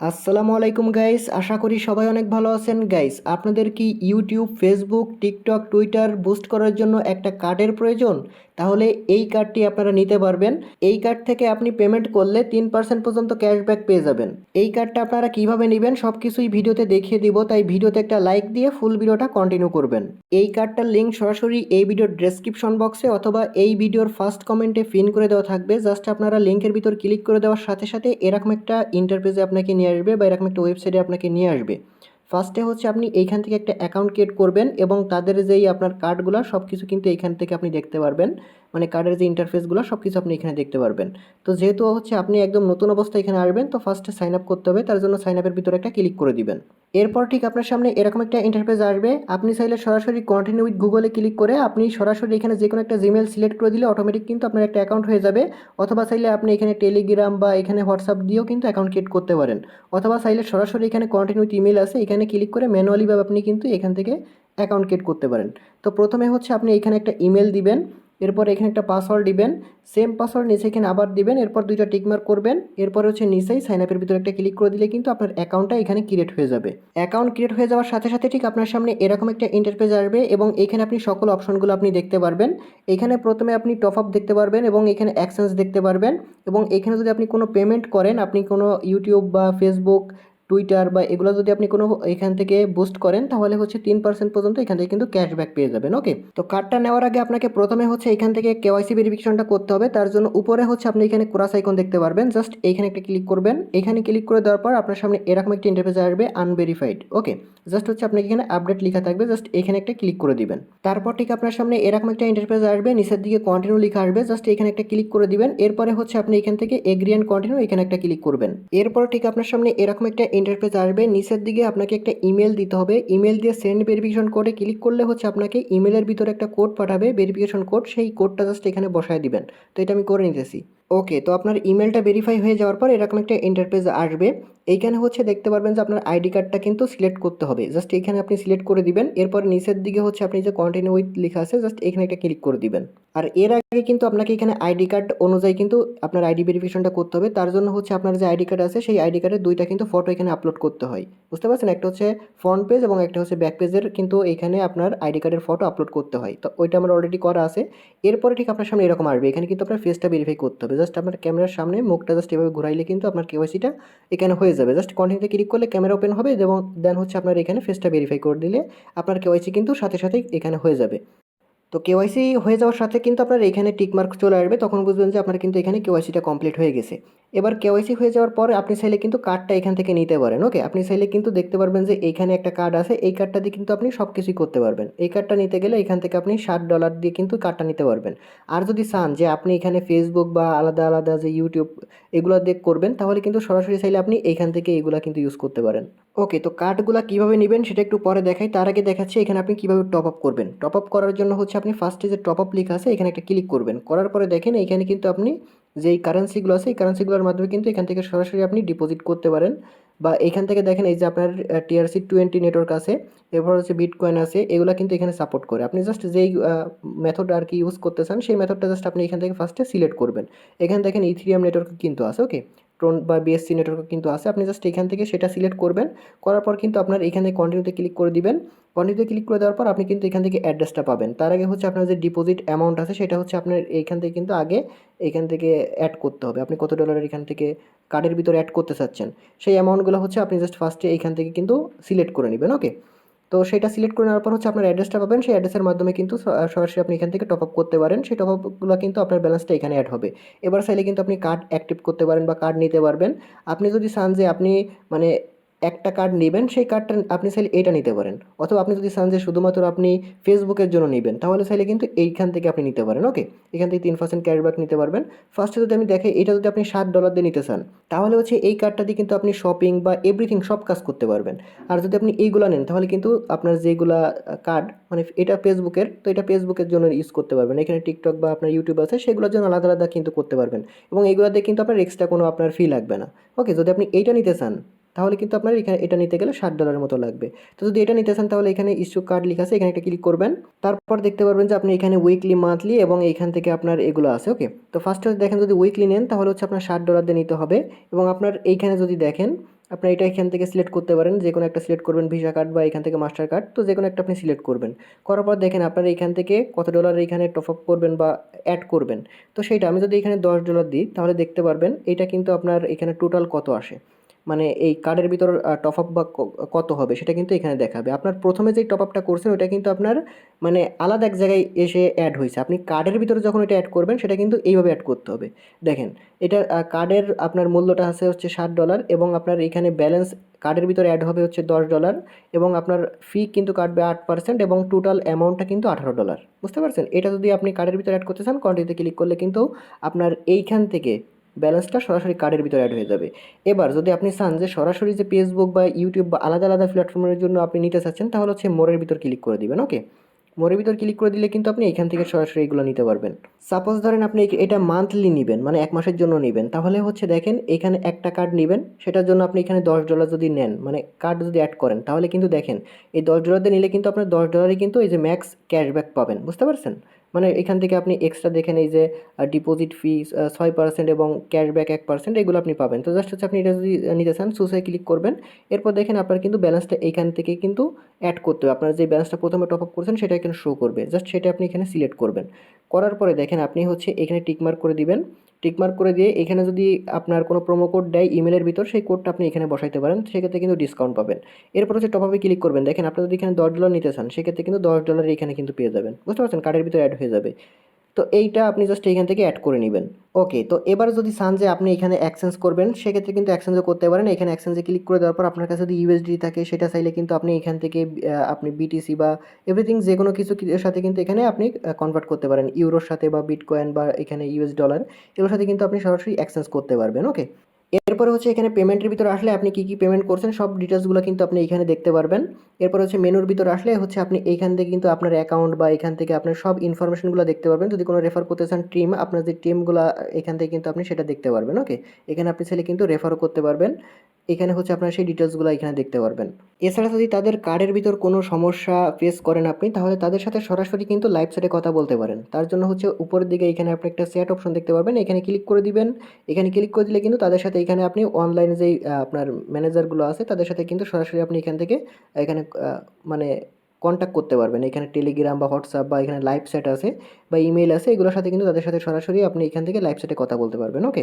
আসসালামু আলাইকুম গাইস, আশা করি সবাই অনেক ভালো আছেন। গাইস, আপনাদের কি YouTube, Facebook, TikTok, Twitter boost করার জন্য একটা কার্ডের প্রয়োজন? তাহলে এই কার্ডটি আপনারা নিতে পারবেন। এই কার্ড থেকে আপনি পেমেন্ট করলে 3% পর্যন্ত ক্যাশব্যাক পেয়ে যাবেন। এই কার্ডটা আপনারা কিভাবে নেবেন সব কিছুই ভিডিওতে দেখিয়ে দিব, তাই ভিডিওতে একটা লাইক দিয়ে ফুল ভিডিওটা কন্টিনিউ করবেন। এই কার্ডটার লিঙ্ক সরাসরি এই ভিডিওর ডেসক্রিপশন বক্সে অথবা এই ভিডিওর ফার্স্ট কমেন্টে পিন করে দেওয়া থাকবে। জাস্ট আপনারা লিঙ্কের ভিতর ক্লিক করে দেওয়ার সাথে সাথে এরকম একটা ইন্টারফেসে আপনাকে নিয়ে আসবে বা এরকম একটা ওয়েবসাইটে আপনাকে নিয়ে আসবে। ফার্স্টে হচ্ছে আপনি এইখান থেকে একটা অ্যাকাউন্ট ক্রিয়েট করবেন এবং তাদের যেই আপনার কার্ডগুলো সব কিছু কিন্তু এইখান থেকে আপনি দেখতে পারবেন। মানে কার্ডের যে ইন্টারফেসগুলো সব কিছু আপনি এখানে দেখতে পারবেন। তো যেহেতু হচ্ছে আপনি একদম নতুন অবস্থায় এখানে আসবেন, তো ফার্স্টে সাইন আপ করতে হবে। তার জন্য সাইন আপের ভিতরে একটা ক্লিক করে দিবেন। এরপর ঠিক আপনার সামনে এরকম একটা ইন্টারফেস আসবে। আপনি চাইলে সরাসরি কন্টিনিউ উইথ গুগলে ক্লিক করে আপনি সরাসরি এখানে যে কোনো একটা জিমেল সিলেক্ট করে দিলে অটোমেটিক কিন্তু আপনার একটা অ্যাকাউন্ট হয়ে যাবে। অথবা চাইলে আপনি এখানে টেলিগ্রাম বা এখানে হোয়াটসঅ্যাপ দিয়েও কিন্তু অ্যাকাউন্ট ক্রিয়েট করতে পারেন। অথবা চাইলে সরাসরি এখানে কন্টিনিউ উইথ ইমেল আছে, এখানে ক্লিক করে ম্যানুয়ালিভাবে আপনি কিন্তু এখান থেকে অ্যাকাউন্ট ক্রিয়েট করতে পারেন। তো প্রথমে হচ্ছে আপনি এখানে একটা ইমেল দিবেন, এরপর এখানে একটা পাসওয়ার্ড দিবেন, সেম পাসওয়ার্ড নিচে এখানে আবার দিবেন, এরপর দুইটা টিকমার্ক করবেন। এরপর হচ্ছে নিচেই সাইন আপের ভিতরে একটা ক্লিক করে দিলে কিন্তু আপনার অ্যাকাউন্টটা এখানে ক্রিয়েট হয়ে যাবে। অ্যাকাউন্ট ক্রিয়েট হয়ে যাওয়ার সাথে সাথে ঠিক আপনার সামনে এরকম একটা ইন্টারফেস আসবে এবং এখানে আপনি সকল অপশনগুলো আপনি দেখতে পারবেন। এখানে প্রথমে আপনি টপ আপ দেখতে পারবেন এবং এখানে এক্সচেঞ্জ দেখতে পারবেন। এবং এখানে যদি আপনি কোনো পেমেন্ট করেন, আপনি কোনো ইউটিউব বা ফেসবুক, টুইটার বা এগুলো যদি আপনি কোনো এখান থেকে বুস্ট করেন, তাহলে হচ্ছে 3% পর্যন্ত এখান থেকে কিন্তু ক্যাশব্যাক পেয়ে যাবেন। ওকে, তো কার্ডটা নেওয়ার আগে আপনাকে প্রথমে হচ্ছে এখান থেকে কেওয়াইসি ভেরিফিকেশনটা করতে হবে। তার জন্য উপরে হচ্ছে আপনি এখানে ক্রস আইকন দেখতে পারবেন, জাস্ট এইখানে একটা ক্লিক করবেন। এখানে ক্লিক করে দেওয়ার পর আপনার সামনে এরকম একটা ইন্টারফেস আসবে আনভেরিফাইড। ওকে, জাস্ট হচ্ছে আপনাকে এখানে আপডেট লেখা থাকবে, জাস্ট এখানে একটা ক্লিক করে দিবেন। তারপর ঠিক আপনার সামনে এরকম একটা ইন্টারফেস আসবে, নিচের দিকে কন্টিনিউ লেখা আসবে, জাস্ট এখানে একটা ক্লিক করে দিবেন। এরপরে হচ্ছে আপনি এখান থেকে এগ্রি অ্যান্ড কন্টিনিউ এখানে একটা ক্লিক করবেন। এরপর ঠিক আপনার সামনে এরকম একটা ইন্টারফেস আসবে, নিচের দিকে আপনাকে একটা ইমেল দিতে হবে। ইমেল দিয়ে সেন্ড ভেরিফিকেশন কোডে ক্লিক করলে হচ্ছে আপনাকে ইমেলের ভিতরে একটা কোড পাঠাবে, ভেরিফিকেশন কোড, সেই কোডটা জাস্ট এখানে বসায় দিবেন। তো এটা আমি করে নিতেছি। ওকে, তো আপনার ইমেলটা ভেরিফাই হয়ে যাওয়ার পর এরকম একটা ইন্টারফেস আসবে। এইখানে হচ্ছে দেখতে পারবেন যে আপনার আইডি কার্ডটা কিন্তু সিলেক্ট করতে হবে, জাস্ট এখানে আপনি সিলেক্ট করে দিবেন। এরপর নিচের দিকে হচ্ছে আপনি যে কন্টিনিউ উইথ লেখা আছে, জাস্ট এখানে একটা ক্লিক করে দিবেন। আর এর আগে কিন্তু আপনাকে এখানে আইডি কার্ড অনুযায়ী কিন্তু আপনার আইডি ভেরিফিকেশনটা করতে হবে। তার জন্য হচ্ছে আপনার যে আইডি কার্ড আছে সেই আইডি কার্ডের দুইটা কিন্তু ফটো এখানে আপলোড করতে হয়। বুঝতে পারছেন, একটা হচ্ছে ফ্রন্ট পেজ এবং একটা হচ্ছে ব্যাক পেজের, কিন্তু এখানে আপনার আইডি কার্ডের ফটো আপলোড করতে হয়। তো ওইটা আমার অলরেডি করা আছে। এরপরে ঠিক আপনার সামনে এরকম আসবে, এখানে কিন্তু আপনার ফেসটা ভেরিফাই করতে হবে। জাস্ট আপনার ক্যামেরার সামনে মুখটা জাস্ট এভাবে ঘুরাইলে কিন্তু আপনার কেওয়াইসিটা এখানে হয়ে যাবে। জাস্ট কন্টিনিউতে ক্লিক করলে ক্যামেরা ওপেন হবে এবং দেন হচ্ছে আপনার এখানে ফেসটা ভেরিফাই করে দিলে আপনার কেওয়াইসি কিন্তু সাথে সাথেই এখানে হয়ে যাবে। তো কেওয়াইসি হয়ে যাওয়ার সাথে কিন্তু আপনার এখানে টিকমার্ক চলে আসবে, তখন বুঝবেন যে আপনার কিন্তু এখানে কেওয়াইসিটা কমপ্লিট হয়ে গেছে। এবার কেওয়াইসি হয়ে যাওয়ার পর আপনি চাইলে কিন্তু কার্ডটা এখান থেকে নিতে পারেন। ওকে, আপনি চাইলে কিন্তু দেখতে পারবেন যে এইখানে একটা কার্ড আছে, এই কার্ডটা দিয়ে কিন্তু আপনি সব কিছুই করতে পারবেন। এই কার্ডটা নিতে গেলে এখান থেকে আপনি $60 দিয়ে কিন্তু কার্ডটা নিতে পারবেন। আর যদি চান যে আপনি এখানে ফেসবুক বা আলাদা আলাদা যে ইউটিউব এগুলো দিয়ে করবেন, তাহলে কিন্তু সরাসরি চাইলে আপনি এইখান থেকে এগুলো কিন্তু ইউজ করতে পারেন। ওকে, তো কার্ডগুলো কীভাবে নেবেন সেটা একটু পরে দেখাই। তার আগে দেখাচ্ছি এখানে আপনি কীভাবে টপ আপ করবেন। টপ আপ করার জন্য হচ্ছে আপনি ফার্স্টে যে টপ আপ লেখা আছে এখানে একটা ক্লিক করবেন। করার পরে দেখেন এইখানে কিন্তু আপনি যেই কারেন্সিগুলো আছে এই কারেন্সিগুলোর মাধ্যমে কিন্তু এখান থেকে সরাসরি আপনি ডিপোজিট করতে পারেন। বা এখান থেকে দেখেন এই যে আপনার TRC20 নেটওয়ার্ক আছে, এরপর হচ্ছে বিটকয়েন আছে, এগুলো কিন্তু এখানে সাপোর্ট করে। আপনি জাস্ট যেই মেথড আর কি ইউজ করতে চান সেই মেথডটা জাস্ট আপনি এখান থেকে ফার্স্টে সিলেক্ট করবেন। এখানে দেখেন ইথিরিয়াম নেটওয়ার্ক কিন্তু আছে। ওকে, ট্রন বা BSC নেটওয়ার্ক কিন্তু আছে, আপনি জাস্ট এখান থেকে সেটা সিলেক্ট করবেন। করার পর কিন্তু আপনার এখানে কন্টিনিউতে ক্লিক করে দিবেন। কন্টিনিউতে ক্লিক করে দেওয়ার পর আপনি কিন্তু এখান থেকে অ্যাড্রেসটা পাবেন। তার আগে হচ্ছে আপনার যে ডিপোজিট অ্যামাউন্ট আছে সেটা হচ্ছে আপনার এইখান থেকে কিন্তু আগে এখান থেকে অ্যাড করতে হবে। আপনি কত ডলার এখান থেকে কার্ডের ভিতরে অ্যাড করতে চাচ্ছেন সেই অ্যামাউন্টগুলো হচ্ছে আপনি জাস্ট ফার্স্টে এইখান থেকে কিন্তু সিলেক্ট করে নেবেন। ওকে, তো সেটা সিলেক্ট করে নেওয়ার পর হচ্ছে আপনার অ্যাড্রেসটা পাবেন, সেই অ্যাড্রেসের মাধ্যমে কিন্তু সরাসরি আপনি এখান থেকে টপ আপ করতে পারেন। সেই টপ আপগুলো কিন্তু আপনার ব্যালেন্সটা এখানে অ্যাড হবে। এবার চাইলে কিন্তু আপনি কার্ড অ্যাক্টিভ করতে পারেন বা কার্ড নিতে পারবেন। আপনি যদি চান যে আপনি মানে একটা কার্ড নেবেন, সেই কার্ডটা আপনি চাইলে এইটা নিতে পারেন। অথবা আপনি যদি চান যে শুধুমাত্র আপনি ফেসবুকের জন্য নেবেন, তাহলে চাইলে কিন্তু এইখান থেকে আপনি নিতে পারেন। ওকে, এখান থেকে 3% ক্যাশব্যাক নিতে পারবেন। ফার্স্টে যদি আমি দেখে এটা যদি আপনি $60 দিয়ে নিতে চান, তাহলে হচ্ছে এই কার্ডটা দিয়ে কিন্তু আপনি শপিং বা এভরিথিং সব কাজ করতে পারবেন। আর যদি আপনি এইগুলা নেন তাহলে কিন্তু আপনার যেগুলা কার্ড মানে এটা ফেসবুকের, তো এটা ফেসবুকের জন্য ইউজ করতে পারবেন। এখানে টিকটক বা আপনার ইউটিউব আছে সেগুলোর জন্য আলাদা আলাদা কিন্তু করতে পারবেন এবং এইগুলোতে কিন্তু আপনার এক্সট্রা কোনো আপনার ফি লাগবে না। ওকে, যদি আপনি এইটা নিতে চান তাহলে কিন্তু আপনার এখানে এটা নিতে গেলে $60 মতো লাগবে। তো যদি এটা নিতে চান তাহলে এখানে ইস্যু কার্ড লেখা আছে, এখানে একটা ক্লিক করবেন। তারপর দেখতে পারবেন যে আপনি এখানে উইকলি, মান্থলি এবং এইখান থেকে আপনার এগুলো আছে। ওকে, তো ফার্স্টে দেখেন যদি উইকলি নেন তাহলে হচ্ছে আপনার $60 দিয়ে নিতে হবে। এবং আপনার এইখানে যদি দেখেন আপনার এটা এখান থেকে সিলেক্ট করতে পারেন, যে কোনো একটা সিলেক্ট করবেন, ভিসা কার্ড বা এখান থেকে মাস্টার কার্ড, তো যে কোনো একটা আপনি সিলেক্ট করবেন। করার পর দেখেন আপনার এখান থেকে কত ডলার এখানে টপ আপ করবেন বা অ্যাড করবেন। তো সেইটা আমি যদি এখানে $10 দিই তাহলে দেখতে পারবেন এটা কিন্তু আপনার এখানে টোটাল কত আসে, মানে এই কার্ডের ভিতর টপ আপ বা কত হবে সেটা কিন্তু এখানে দেখাবে। আপনার প্রথমে যেই টপ আপটা করছেন ওটা কিন্তু আপনার মানে আলাদা এক জায়গায় এসে অ্যাড হয়েছে। আপনি কার্ডের ভিতরে যখন এটা অ্যাড করবেন সেটা কিন্তু এইভাবে অ্যাড করতে হবে। দেখেন এটা কার্ডের আপনার মূল্যটা আছে হচ্ছে $60 এবং আপনার এখানে ব্যালেন্স কার্ডের ভিতরে অ্যাড হবে হচ্ছে $10 এবং আপনার ফি কিন্তু কাটবে 8% এবং টোটাল অ্যামাউন্টটা কিন্তু $18। বুঝতে পারছেন? এটা যদি আপনি কার্ডের ভিতরে অ্যাড করতে চান কন্টিনিউতে ক্লিক করলে কিন্তু আপনার এইখান থেকে ব্যালেন্সটা সরাসরি কার্ডের ভিতরে অ্যাড হয়ে যাবে। এবার যদি আপনি চান যে সরাসরি যে ফেসবুক বা ইউটিউব বা আলাদা আলাদা প্ল্যাটফর্মের জন্য আপনি নিতে চাচ্ছেন তাহলে হচ্ছে মোরের ভিতর ক্লিক করে দিবেন। ওকে, মোরের ভিতর ক্লিক করে দিলে কিন্তু আপনি এখান থেকে সরাসরি এগুলো নিতে পারবেন। সাপোজ ধরেন আপনি এটা মান্থলি নেবেন, মানে 1 মাসের জন্য নেবেন, তাহলে হচ্ছে দেখেন এখানে একটা কার্ড নেবেন, সেটার জন্য আপনি এখানে $10 যদি নেন, মানে কার্ড যদি অ্যাড করেন তাহলে কিন্তু দেখেন এই $10 দিয়ে নিলে কিন্তু আপনার $10 কিন্তু এই যে ম্যাক্স ক্যাশব্যাক পাবেন। বুঝতে পারছেন? মানে এখান থেকে আপনি এক্সট্রা দেখেন এই যে ডিপোজিট ফি 6% এবং ক্যাশব্যাক 1% এগুলো আপনি পাবেন। তো জাস্ট হচ্ছে আপনি এটা যদি নিতে চান চুজে ক্লিক করবেন। এরপর দেখেন আপনার কিন্তু ব্যালেন্সটা এইখান থেকে কিন্তু অ্যাড করতে হবে। আপনার যে ব্যালেন্সটা প্রথমে টপ আপ করছেন সেটা এখানে শো করবে, জাস্ট সেটা আপনি এখানে সিলেক্ট করবেন। করার পরে দেখেন আপনি হচ্ছে এখানে টিকমার্ক করে দিবেন। টিকমার্ক করে দিয়ে এখানে যদি আপনার কোনো প্রোমো কোড দেয় ইমেলের ভিতর সেই কোডটা আপনি এখানে বসাইতে পারেন, সেক্ষেত্রে কিন্তু ডিসকাউন্ট পাবেন। এরপর হচ্ছে টপ আপে ক্লিক করবেন। দেখেন আপনি যদি এখানে $10 নিতে চান সেক্ষেত্রে কিন্তু $10 এখানে কিন্তু পেয়ে যাবেন। বুঝতে পারছেন? কার্ডের ভিতরে অ্যাড হয়ে যাবে। তো এইটা আপনি জাস্ট এইখান থেকে অ্যাড করে নেবেন। ওকে, তো এবার যদি চান যে আপনি এখানে এক্সচেঞ্জ করবেন সেক্ষেত্রে কিন্তু এক্সচেঞ্জও করতে পারেন। এখানে এক্সচেঞ্জে ক্লিক করে দেওয়ার পর আপনার কাছে যদি ইউএসডি থাকে সেটা চাইলে কিন্তু আপনি এখান থেকে আপনি বিটিসি বা এভরিথিং যে কোনো কিছু এর সাথে কিন্তু এখানে আপনি কনভার্ট করতে পারেন। ইউরোর সাথে বা বিটকয়েন বা এখানে ইউএস ডলার এগুলোর সাথে কিন্তু আপনি সরাসরি এক্সচেঞ্জ করতে পারবেন। ওকে, এরপরে হচ্ছে এখানে পেমেন্টের ভিতরে আসলে আপনি কী কী পেমেন্ট করছেন সব ডিটেলসগুলো কিন্তু আপনি এখানে দেখতে পারবেন। এরপর হচ্ছে মেনুর ভিতরে আসলে হচ্ছে আপনি এইখান থেকে কিন্তু আপনার অ্যাকাউন্ট বা এখান থেকে আপনার সব ইনফরমেশনগুলো দেখতে পারবেন। যদি কোনো রেফার করতে চান টিম, আপনার যে টিমগুলো এখান থেকে কিন্তু আপনি সেটা দেখতে পারবেন। ওকে, এখানে আপনি চাইলে কিন্তু রেফারও করতে পারবেন। এখানে হচ্ছে আপনার সেই ডিটেলসগুলো এখানে দেখতে পারবেন। এছাড়া যদি তাদের কার্ডের ভিতর কোনো সমস্যা ফেস করেন আপনি তাহলে তাদের সাথে সরাসরি কিন্তু লাইভ চ্যাটে কথা বলতে পারেন। তার জন্য হচ্ছে উপরের দিকে এখানে আপনি একটা চ্যাট অপশন দেখতে পারবেন, এখানে ক্লিক করে দিবেন। এখানে ক্লিক করে দিলে কিন্তু তাদের সাথে এখানে আপনি অনলাইনে যেই আপনার ম্যানেজারগুলো আছে তাদের সাথে কিন্তু সরাসরি আপনি এখান থেকে এখানে মানে কন্ট্যাক্ট করতে পারবেন। এখানে টেলিগ্রাম বা হোয়াটসঅ্যাপ বা এখানে লাইভ চ্যাট আছে বা ইমেইল আছে, এগুলোর সাথে কিন্তু তাদের সাথে সরাসরি আপনি এখান থেকে লাইভ চ্যাটে কথা বলতে পারবেন। ওকে।